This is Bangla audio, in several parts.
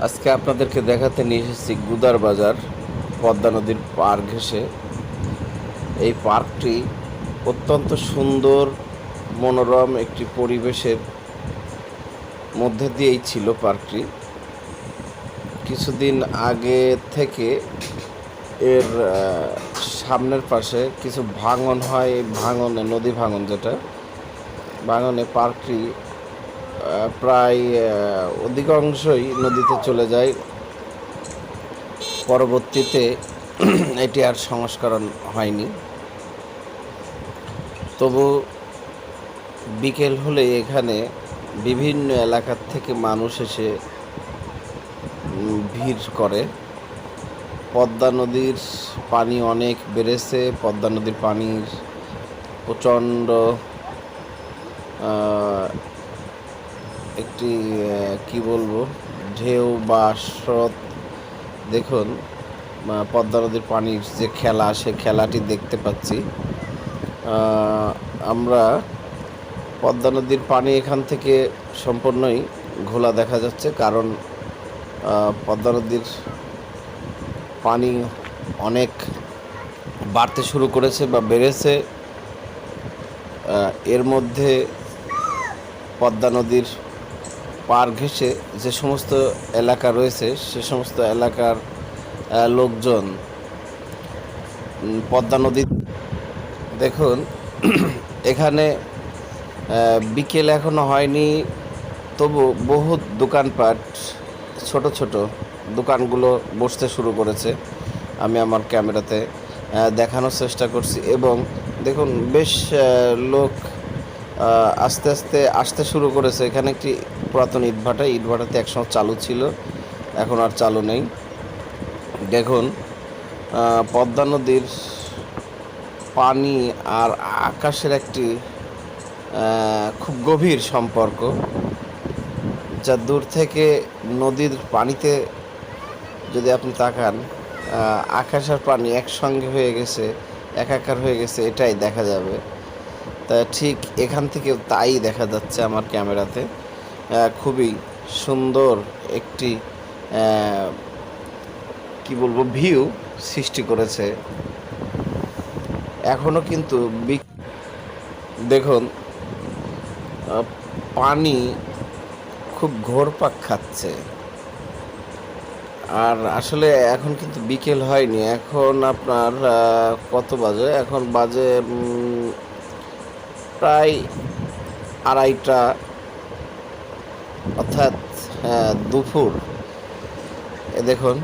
আজকে আপনাদেরকে দেখাতে নিয়ে এসেছি গুদার বাজার পদ্মা নদীর পার ঘেঁষে। এই পার্কটি অত্যন্ত সুন্দর মনোরম একটি পরিবেশের মধ্যে দিয়েই ছিল পার্কটি। কিছুদিন আগে থেকে এর সামনের পাশে কিছু ভাঙন হয়। ভাঙনে নদী ভাঙন, যেটা ভাঙনে পার্কটি প্রায় অধিকাংশই নদীতে চলে যায়। পরবর্তীতে এটি আর সংস্করণ হয়নি। তবু বিকেল হলে এখানে বিভিন্ন এলাকার থেকে মানুষ এসে ভিড় করে। পদ্মা নদীর পানি অনেক বেড়েছে। পদ্মা নদীর পানির প্রচণ্ড একটি কি বলবো ঢেউ বা স্রোত। দেখুন, পদ্মা নদীর পানির যে খেলা, সে খেলাটি দেখতে পাচ্ছি আমরা। পদ্মা নদীর পানি এখান থেকে সম্পূর্ণই ঘোলা দেখা যাচ্ছে, কারণ পদ্মা নদীর পানি অনেক বাড়তে শুরু করেছে বা বেড়েছে। এর মধ্যে পদ্মা নদীর পার ঘেঁষে যে সমস্ত এলাকা রয়েছে, সে সমস্ত এলাকার লোকজন পদ্মা নদী দেখুন এখানে বিকেল এখনো হয়নি, তবু বহু দোকানপাট, ছোট ছোট দোকানগুলো বসতে শুরু করেছে। আমি আমার ক্যামেরাতে দেখানোর চেষ্টা করছি, এবং দেখুন বেশ লোক আস্তে আস্তে আসতে শুরু করেছে। এখানে একটি পুরাতন ইটভাটাতে একসময় চালু ছিল, এখন আর চালু নেই। দেখুন, পদ্মা নদীর পানি আর আকাশের একটি খুব গভীর সম্পর্ক, যা দূর থেকে নদীর পানিতে যদি আপনি তাকান, আকাশ আর পানি একসঙ্গে হয়ে গেছে, একাকার হয়ে গেছে, এটাই দেখা যাবে। তা ঠিক এখান থেকেও তাই দেখা যাচ্ছে আমার ক্যামেরাতে। খুবই সুন্দর একটি কি বলবো ভিউ সৃষ্টি করেছে। এখনও কিন্তু দেখুন, পানি খুব ঘোরপাক খাচ্ছে। আর আসলে এখন কিন্তু বিকেল হয়নি, এখন আপনার কত বাজে, এখন বাজে প্রায় 2:30, অর্থাৎ দুপুর। দেখুন,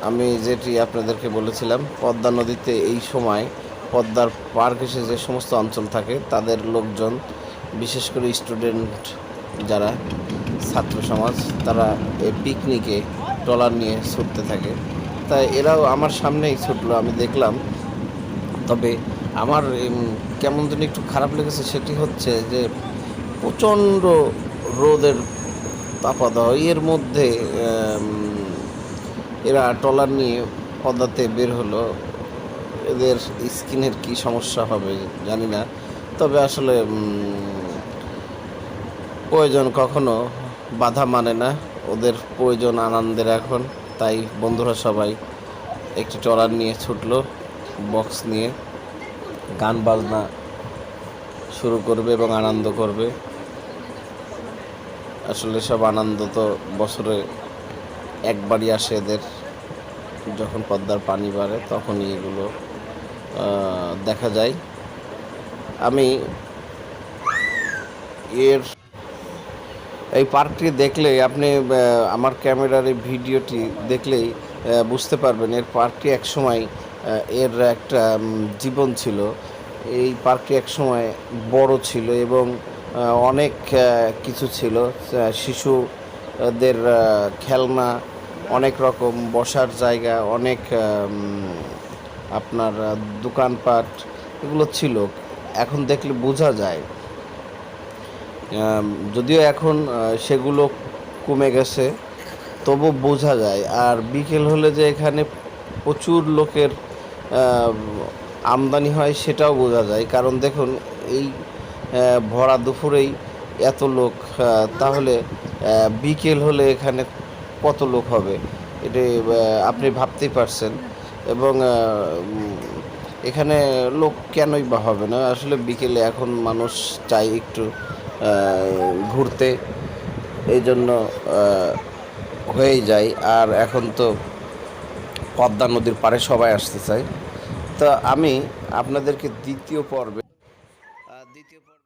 আমি যেটি আপনাদেরকে বলেছিলাম, পদ্মা নদীতে এই সময় পদ্মার পার ঘেঁষে যে সমস্ত অঞ্চল থাকে, তাদের লোকজন, বিশেষ করে স্টুডেন্ট যারা, ছাত্র সমাজ, তারা এই পিকনিকে ট্রলার নিয়ে ছুটতে থাকে। তাই এরাও আমার সামনেই ছুটলো, আমি দেখলাম। তবে আমার কেমন যেন একটু খারাপ লেগেছে, সেটি হচ্ছে যে প্রচণ্ড রোদের তাপদাহ, এর মধ্যে এরা ট্রলার নিয়ে পদ্মাতে বের হলো। এদের স্কিনের কি সমস্যা হবে জানি না, তবে আসলে প্রয়োজন কখনো বাধা মানে না, ওদের প্রয়োজন আনন্দের এখন। তাই বন্ধুরা সবাই একটি ট্রলার নিয়ে ছুটলো, বক্স নিয়ে গান বাজনা শুরু করবে এবং আনন্দ করবে। আসলে সব আনন্দ তো বছরে একবারই আসে এদের, যখন পদ্মার পানি বাড়ে তখনই এগুলো দেখা যায়। আমি এই পার্কটি দেখলে আপনি আমার ক্যামেরার এই ভিডিওটি দেখলেই বুঝতে পারবেন, এর পার্কটি একসময় এর একটা জীবন ছিল। এই পার্কটি একসময় বড় ছিল এবং অনেক কিছু ছিল, শিশুদের খেলনা, অনেক রকম বসার জায়গা, অনেক আপনার দোকানপাট, এগুলো ছিল। এখন দেখলে বোঝা যায়, যদিও এখন সেগুলো কমে গেছে, তবু বোঝা যায়। আর বিকেল হলে যে এখানে প্রচুর লোকের আমদানি হয়, সেটাও বোঝা যায়। কারণ দেখুন, এই ভরা দুপুরেই এত লোক, তাহলে বিকেল হলে এখানে কত লোক হবে এটি আপনি ভাবতেই পারছেন। এবং এখানে লোক কেনই বা হবে না, আসলে বিকেলে এখন মানুষ চায় একটু ঘুরতে, এই জন্য হয়েই যায়। আর এখন তো পদ্মা নদীর পাড়ে সবাই আসতে চায়। তো আমি আপনাদেরকে দ্বিতীয় পর্বে